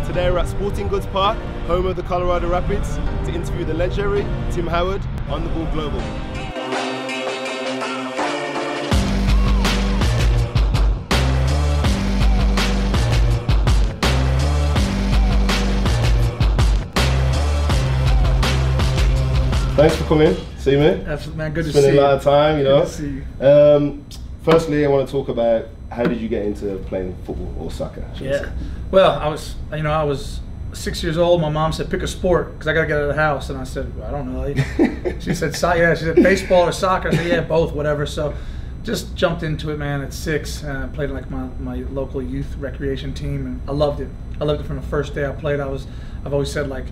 Today we're at Sporting Goods Park, home of the Colorado Rapids, to interview the legendary Tim Howard on the Ball Global. Thanks for coming. See you, mate. Absolutely, man. Good to see you. Spending a lot of time, you know. Good to see you. Firstly, I want to talk about how did you get into playing football or soccer? Yeah. Well, I was 6 years old. My mom said, pick a sport because I got to get out of the house. And I said, well, I don't know. She said, yeah. She said, baseball or soccer. I said, yeah, both, whatever. So just jumped into it, man, at 6. Played like my local youth recreation team. And I loved it. I loved it from the first day I played. I've always said, like,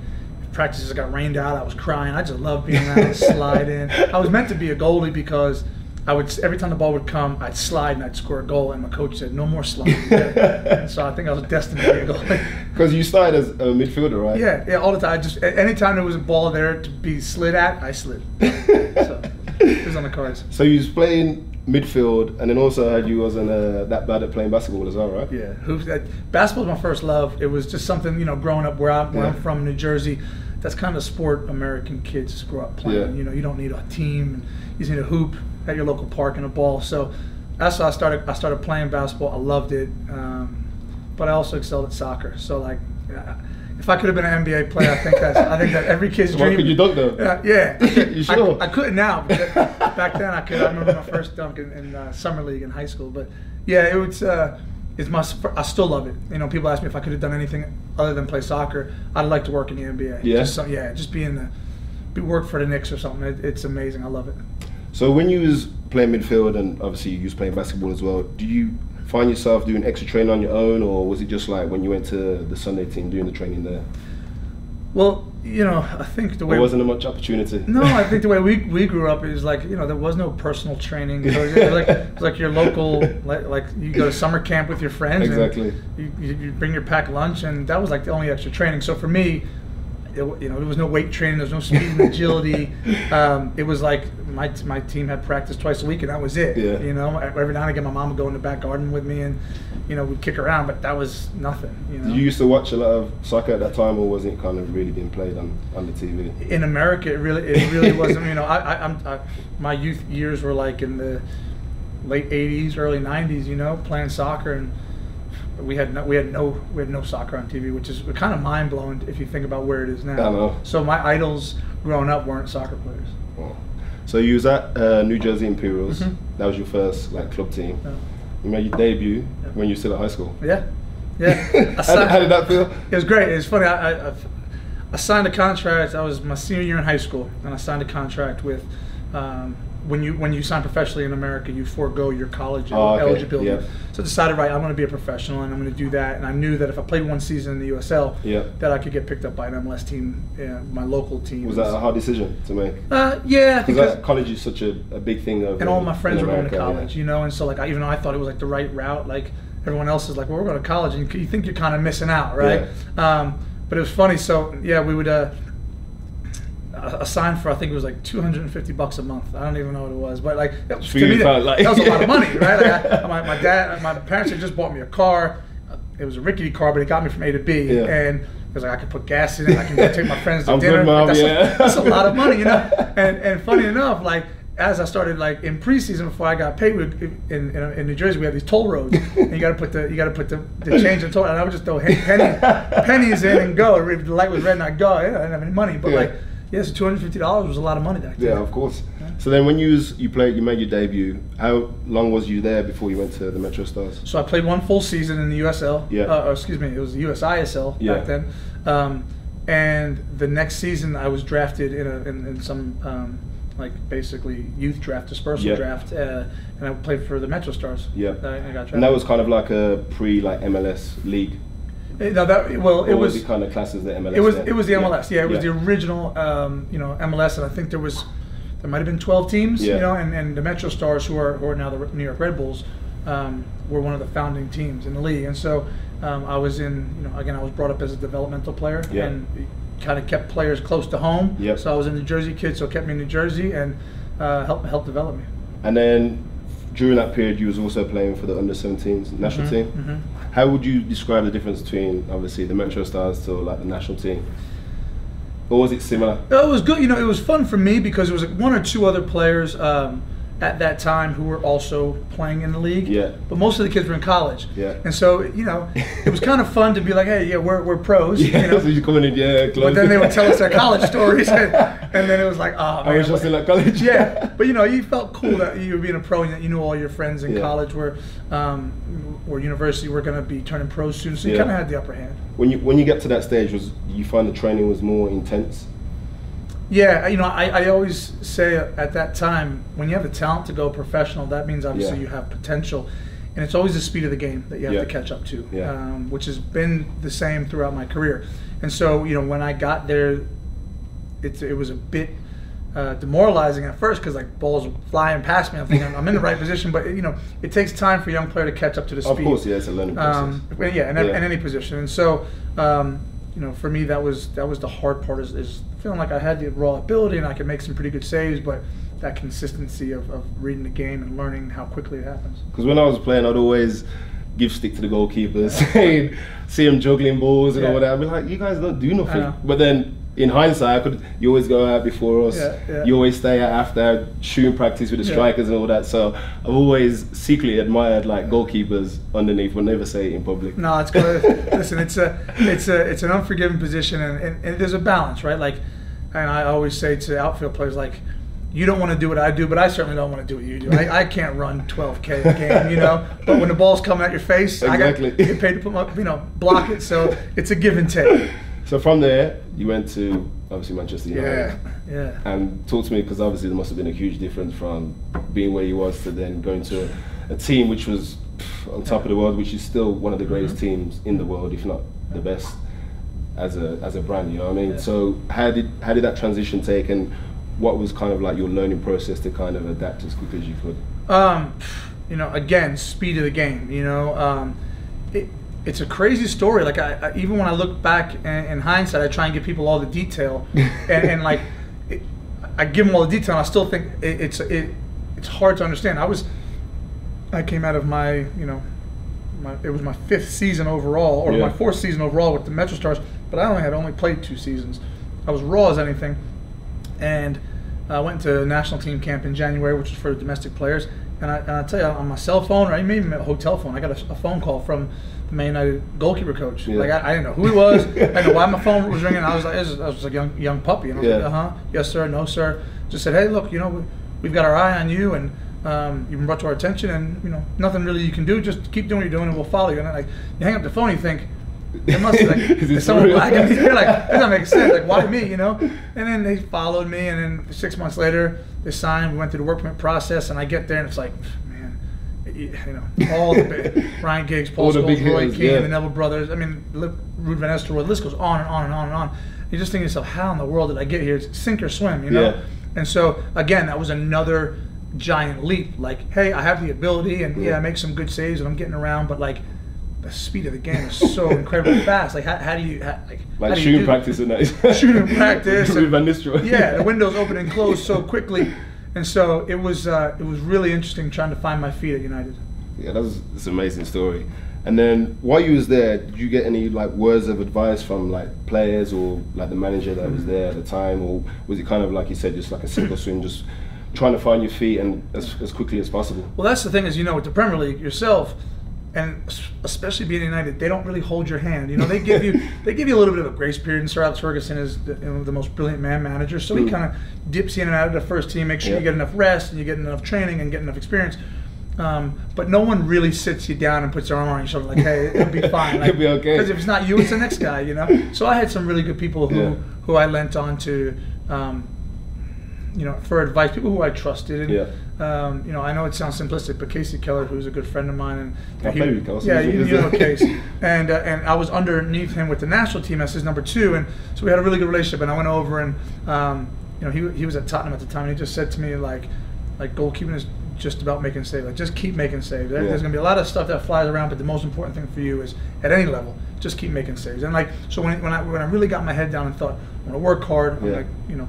practices got rained out, I was crying. I just loved being out and slide in. I was meant to be a goalie because every time the ball would come, I'd slide and I'd score a goal, and my coach said, no more sliding. And so I think I was destined to be a goalie. Because you started as a midfielder, right? Yeah, all the time. Anytime there was a ball there to be slid at, I slid. So it was on the cards. So you was playing midfield, and then also heard you wasn't that bad at playing basketball as well, right? Yeah, basketball was my first love. It was just something, growing up where I'm from, New Jersey. That's kind of sport American kids grow up playing. Yeah. You don't need a team. You just need a hoop at your local park and a ball. So that's why I started playing basketball. I loved it, but I also excelled at soccer. So like, if I could have been an NBA player, I think that every kid's dream. Why could you dunk though? Yeah. You sure? I couldn't now, but back then I could. I remember my first dunk in summer league in high school. But yeah, I still love it. People ask me if I could have done anything other than play soccer. I'd like to work in the NBA. Yeah. Just work for the Knicks or something. It's amazing. I love it. So when you was playing midfield, and obviously you was playing basketball as well, do you find yourself doing extra training on your own, or was it just like when you went to the Sunday team doing the training there? Well, I think the way there wasn't much opportunity. No, I think the way we grew up is like, there was no personal training. It was like your local, like you go to summer camp with your friends. Exactly. And you bring your packed lunch, and that was like the only extra training. So for me, there was no weight training, there was no speed and agility. It was like my team had practice twice a week, and that was it. Yeah. Every now and again, my mom would go in the back garden with me, and we'd kick around, but that was nothing. Did you used to watch a lot of soccer at that time, or was it kind of really being played on the TV? In America, it really wasn't. My youth years were like in the late '80s, early '90s. Playing soccer, and we had no soccer on TV, which is kind of mind blowing if you think about where it is now. I know. So my idols growing up weren't soccer players. Wow. So you was at New Jersey Imperials. Mm-hmm. That was your first club team. Yeah. You made your debut when you were still at high school. Yeah. How did that feel? It was great. It was funny. I signed a contract. I was my senior year in high school, and I signed a contract with. When you sign professionally in America, you forego your college eligibility. Yeah. So I decided, right, I'm going to be a professional, and I'm going to do that. And I knew that if I played one season in the USL, that I could get picked up by an MLS team, my local team. Was that a hard decision to make? Yeah, because college is such a big thing. And all my friends were going to college, and so even though I thought it was like the right route, like everyone else is like, well, we're going to college, and you think you're kind of missing out, right? Yeah. But it was funny. So yeah, we would. Assigned for, I think it was like $250 a month. I don't even know what it was, but to me that was a lot of money, right? Like my parents had just bought me a car. It was a rickety car, but it got me from A to B, and it was like I could put gas in it. I can go take my friends to dinner. Good, Mom, that's a lot of money, And funny enough, as I started in preseason before I got paid, in New Jersey we have these toll roads, and you got to put the change in toll, and I would just throw pennies in and go. If the light was red, and I'd go. I didn't have any money, but so $250 was a lot of money back then. Yeah, of course. Yeah. So then when you made your debut, how long was you there before you went to the Metro Stars? So I played one full season in the USL. Yeah. Excuse me, it was the USISL back then. And the next season I was drafted in some basically youth draft, dispersal draft, and I played for the Metro Stars. Yeah. I got drafted. And that was kind of like a MLS league. No, it was the kind of classes that MLS. It was the MLS. Yeah, it was the original MLS, and I think there might have been 12 teams. And the Metro Stars, who are now the New York Red Bulls, were one of the founding teams in the league. And so I was I was brought up as a developmental player, and kind of kept players close to home. Yep. So I was a New Jersey kid, so it kept me in New Jersey and helped develop me. And then during that period, you was also playing for the under-17s national team. Mm-hmm. How would you describe the difference between obviously the Metro Stars to like the national team? Or was it similar? It was good. It was fun for me because there was like one or two other players at that time who were also playing in the league. Yeah. But most of the kids were in college. Yeah. And so, it was kind of fun to be like, hey, yeah, we're pros. Yeah, so you're coming in, But then they would tell us their college stories, and then it was like, oh, man. I was just in like college. Yeah. But, you felt cool that you were being a pro and that you knew all your friends in Yeah. college or university were going to be turning pro soon. So you kind of had the upper hand. When you get to that stage, you find the training was more intense? Yeah, I always say at that time, when you have the talent to go professional, that means obviously you have potential. And it's always the speed of the game that you have to catch up to, which has been the same throughout my career. And so, when I got there, it was a bit demoralizing at first because like balls flying past me. I'm thinking I'm in the right position, but it takes time for a young player to catch up to the speed. Of course, yeah, it's a learning process. In any position. And so, for me, that was the hard part is feeling like I had the raw ability and I could make some pretty good saves, but that consistency of reading the game and learning how quickly it happens. Because when I was playing, I'd always give stick to the goalkeepers, see him juggling balls and all that. I'd be like, you guys don't do nothing. But then in hindsight, you always go out before us. You always stay out after shooting practice with the strikers and all that. So I've always secretly admired like goalkeepers underneath, but never say it in public. No, it's good. Listen, it's an unforgiving position, and there's a balance, right? Like, and I always say to outfield players, like, you don't want to do what I do, but I certainly don't want to do what you do. I can't run 12K a game, But when the ball's coming at your face, exactly. I get paid to put my, block it. So it's a give and take. So from there, you went to obviously Manchester United. Yeah. And talk to me, because obviously there must have been a huge difference from being where you was to then going to a team which was on top of the world, which is still one of the greatest teams in the world, if not the best as a brand. You know what I mean? Yeah. So how did that transition take, and what was kind of like your learning process to kind of adapt as quickly as you could? Again, speed of the game. It's a crazy story. Like I even when I look back in hindsight, I try and give people all the detail, and like I give them all the detail. And I still think it's hard to understand. I came out of my it was my 5th season overall, or my 4th season overall with the Metro Stars, but I only played 2 seasons. I was raw as anything, and I went to national team camp in January, which was for domestic players. And I tell you, on my cell phone, or even a hotel phone, I got a phone call from the Man United goalkeeper coach. Yeah. Like I didn't know who he was. I didn't know why my phone was ringing. I was like a young puppy, and I was like, yes sir, no sir. Just said, hey, look, we've got our eye on you, and you've been brought to our attention, and nothing really you can do. Just keep doing what you're doing, and we'll follow you. And then, you hang up the phone, you think, it must be like, is someone blagging me? You're like, that doesn't make sense. Like, why me? And then they followed me, and then 6 months later, they signed. We went through the work permit process, and I get there, and it's like, man, all the big Ryan Giggs, Paul Scholes, Roy Keane, the Neville brothers. I mean, Ruud van Nistelrooy. The list goes on and on and on and on. You just think to yourself, how in the world did I get here? It's sink or swim, Yeah. And so again, that was another giant leap. Like, hey, I have the ability, and I make some good saves, and I'm getting around, but like, the speed of the game is so incredibly fast. Like, how do you shooting practice and that? Shooting practice. Van Nistelrooy. Yeah, the windows open and close so quickly, and so it was really interesting trying to find my feet at United. Yeah, it's an amazing story. And then while you was there, did you get any like words of advice from like players or like the manager that was there at the time, or was it kind of like you said, just like a simple swing, just trying to find your feet and as quickly as possible? Well, that's the thing is, with the Premier League yourself, and especially being United, they don't really hold your hand. They give you a little bit of a grace period. And Sir Alex Ferguson is the most brilliant manager, so he kind of dips in and out of the first team, make sure you get enough rest and you get enough training and get enough experience. But no one really sits you down and puts their arm on your shoulder like, hey, it'll be fine. Like, it'll be okay. Because if it's not you, it's the next guy. So I had some really good people who I lent on to, for advice. People who I trusted. And, I know it sounds simplistic, but Casey Keller, who's a good friend of mine, and you know Casey, and I was underneath him with the national team as his number 2, and so we had a really good relationship. And I went over, and he was at Tottenham at the time, and he just said to me like goalkeeping is just about making saves. Like, just keep making saves. There's going to be a lot of stuff that flies around, but the most important thing for you is at any level, just keep making saves. And so when I really got my head down and thought, I'm going to work hard, I'm going to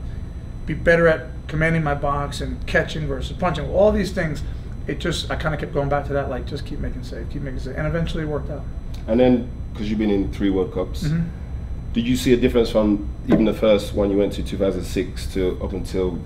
be better at commanding my box and catching versus punching, all these things, I kind of kept going back to that, like, just keep making saves, and eventually it worked out. And then, because you've been in 3 World Cups, Mm-hmm. did you see a difference from even the first one you went to 2006 to up until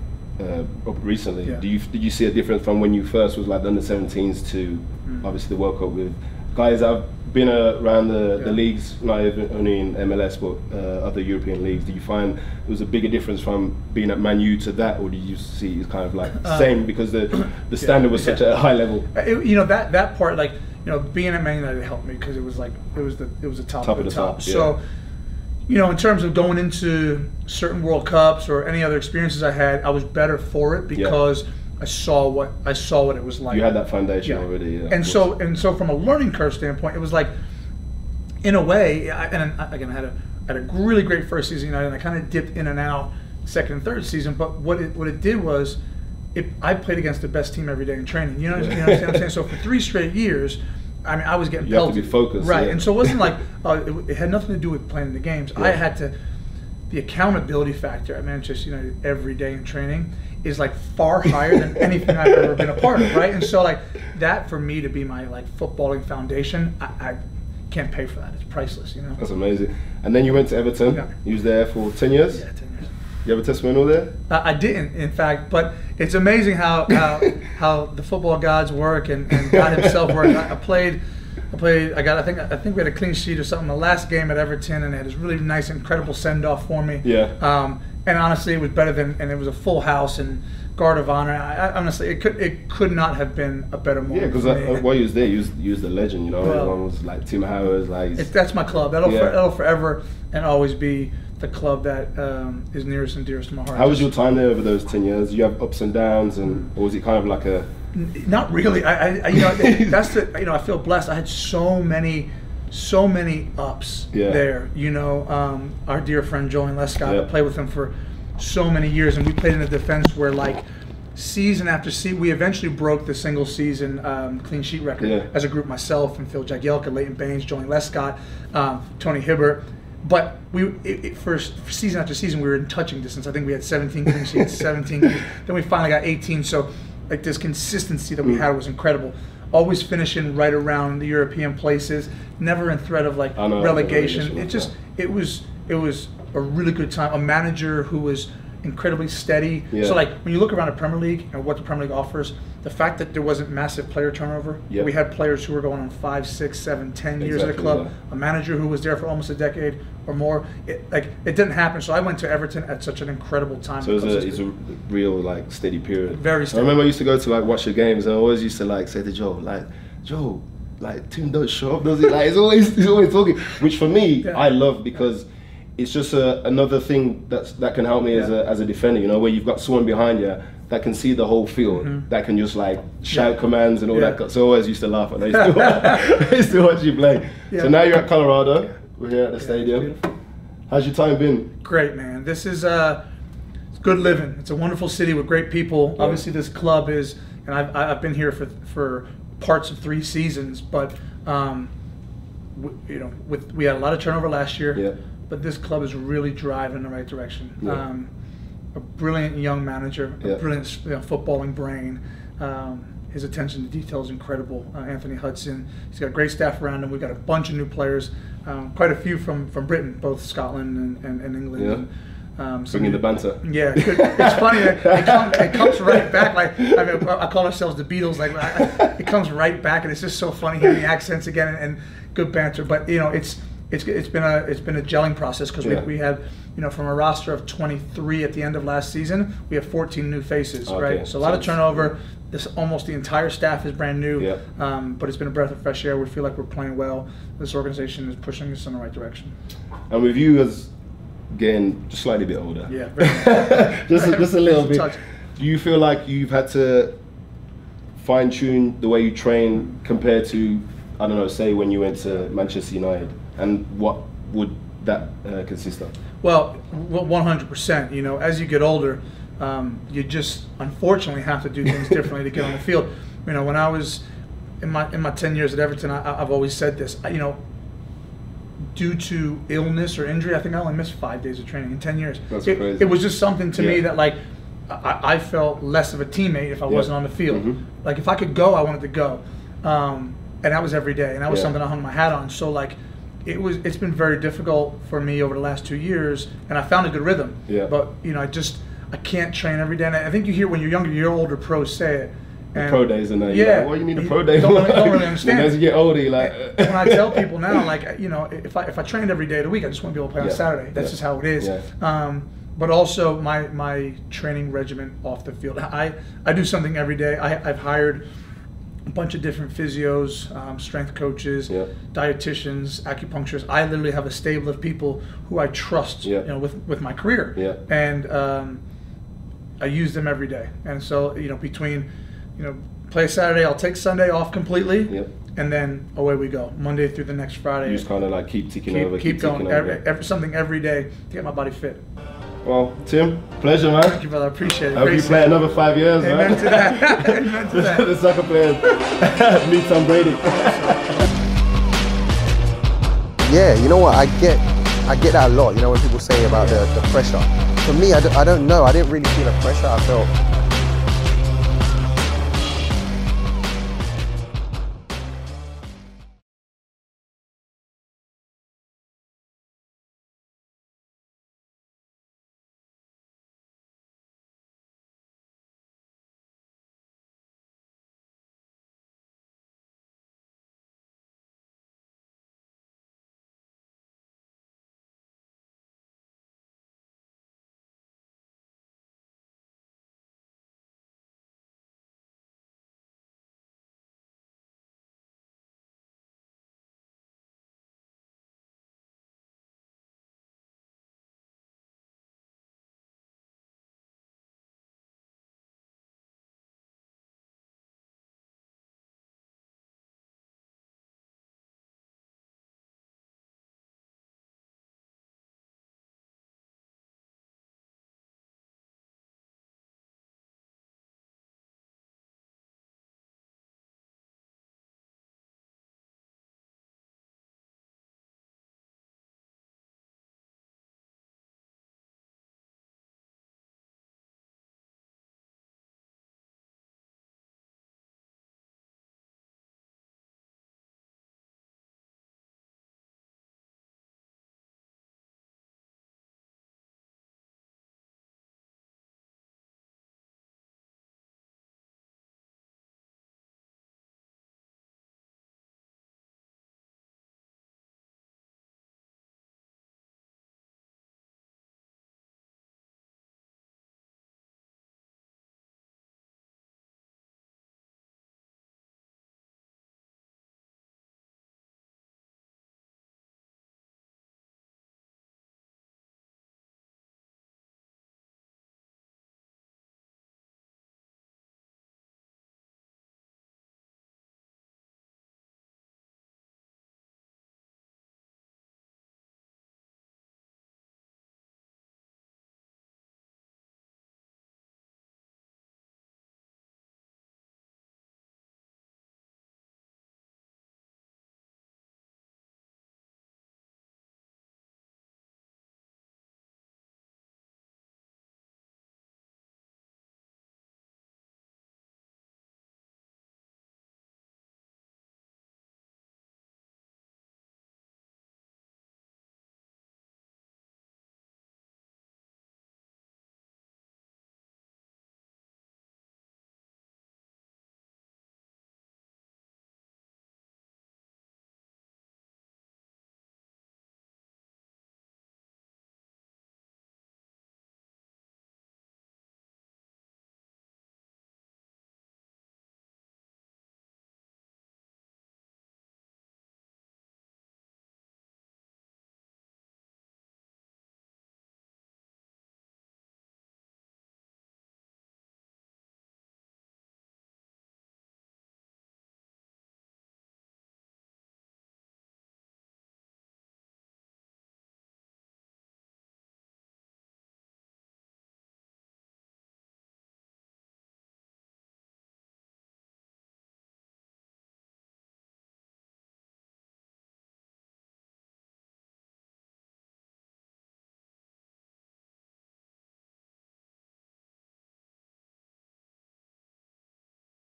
up recently? Yeah. Did you see a difference from when you first was like the under-17s to obviously the World Cup with guys that have been around the leagues, not even only in MLS but other European leagues? Did you find there was a bigger difference from being at Man U to that, or did you see it's kind of like same because the standard was such a high level? That part, like, being at Man United helped me because it was the top of the top. So, in terms of going into certain World Cups or any other experiences I had, I was better for it because I saw what it was like. You had that foundation already, And so from a learning curve standpoint, it was like, in a way, I had a really great first season United, and I kind of dipped in and out second and third season. But what it did was, I played against the best team every day in training. You know what I'm saying? So for 3 straight years, I mean, I was getting pelted. You have to be focused, right? Yeah. And so it wasn't like it had nothing to do with playing the games. Yeah. I had to. The accountability factor at Manchester United every day in training is like far higher than anything I've ever been a part of, right? And so like that for me to be my like footballing foundation, I can't pay for that. It's priceless, That's amazing. And then you went to Everton. Yeah. You was there for 10 years? Yeah, 10 years. You have a testimonial there? I didn't, in fact, but it's amazing how the football gods work and God himself works. I think we had a clean sheet or something the last game at Everton, and they had this really nice, incredible send-off for me. Yeah. And honestly, it was better than, and it was a full house and guard of honor. Honestly, it could not have been a better moment. Yeah, because while you was there, you was the legend. Well, everyone was like Tim Howard, like. That's my club. That'll forever and always be the club that is nearest and dearest to my heart. How was your time there over those 10 years? You have ups and downs, or was it kind of like a? Not really. That's I feel blessed. I had so many ups there. Our dear friend Joel Lescott, I played with him for so many years, and we played in a defense where like season after season, we eventually broke the single season clean sheet record as a group. Myself and Phil Jagielka, Leighton Baines, Joel Lescott, Tony Hibbert. But for season after season, we were in touching distance. I think we had 17 clean sheets, 17. Then we finally got 18. So, like, this consistency that we had was incredible. Always finishing right around the European places, never in threat of like relegation. It was a really good time. A manager who was incredibly steady. Yeah. So like when you look around the Premier League and what the Premier League offers, the fact that there wasn't massive player turnover, we had players who were going on 5, 6, 7, 10 years at a club, a manager who was there for almost a decade or more. It didn't happen. So I went to Everton at such an incredible time. So it's a real like steady period. Very steady. I remember I used to go to like watch the games, and I always used to like say to Joe, like Tim don't show up, does he? Like he's always talking, which for me I love because it's just another thing that can help me as a defender, where you've got someone behind you that can see the whole field, that can just like shout commands and all that. So I always used to laugh and I used to watch you play. Yeah. So now you're at Colorado. We're here at the stadium. How's your time been? Great, man. This is it's good living. It's a wonderful city with great people. Yeah. Obviously, this club is, and I've been here for parts of 3 seasons, but we had a lot of turnover last year. Yeah. But this club is really driving in the right direction. Yeah. A brilliant young manager, a brilliant footballing brain. His attention to detail is incredible. Anthony Hudson. He's got a great staff around him. We've got a bunch of new players, quite a few from Britain, both Scotland and England. Yeah. Bringing the banter. Yeah, it's funny. It comes right back. Like I call ourselves the Beatles. Like it comes right back, and it's just so funny hearing the accents again and good banter. But it's been a gelling process because we had from a roster of 23 at the end of last season, we have 14 new faces, right? So a lot of turnover. Almost the entire staff is brand new, but it's been a breath of fresh air. We feel like we're playing well. This organization is pushing us in the right direction. And with you as getting just slightly bit older, just a little bit, do you feel like you've had to fine tune the way you train compared to, I don't know, say when you went to Manchester United? And what would that consist of? Well, 100%. As you get older, you just unfortunately have to do things differently to get on the field. When I was in my 10 years at Everton, I've always said this. Due to illness or injury, I think I only missed 5 days of training in 10 years. That's crazy. It was just something to me that like I felt less of a teammate if I wasn't on the field. Like if I could go, I wanted to go. and that was every day, and that was Yeah. something I hung my hat on. So like, it's been very difficult for me over the last 2 years, and I found a good rhythm. Yeah. But you know, I can't train every day. And I think you hear when you're younger, your older pros say it. The pro days and yeah, like, what do you need a pro day? Don't really understand. And as you get older, you're like. When I tell people now, like, you know, if I trained every day of the week, I just want to be able to play on Yeah. Saturday. That's Yeah. just how it is. Yeah. But also my training regimen off the field. I do something every day. I've hired a bunch of different physios, strength coaches, Yeah. dietitians, acupuncturists. I literally have a stable of people who I trust, Yeah. you know, with my career. Yeah. And I use them every day. And so, you know, between, you know, play Saturday, I'll take Sunday off completely. Yep. And then away we go, Monday through the next Friday. You just kind of like keep ticking over, Keep going, ticking over. something every day to get my body fit. Well, Tim, pleasure, man. Thank you, brother. I appreciate it. I hope you play another 5 years, Amen man. to that. Amen to that. The soccer players meet Tom Brady. Yeah, you know what? I get that a lot. You know, when people say about the pressure. For me, I don't know. I didn't really feel the pressure. I felt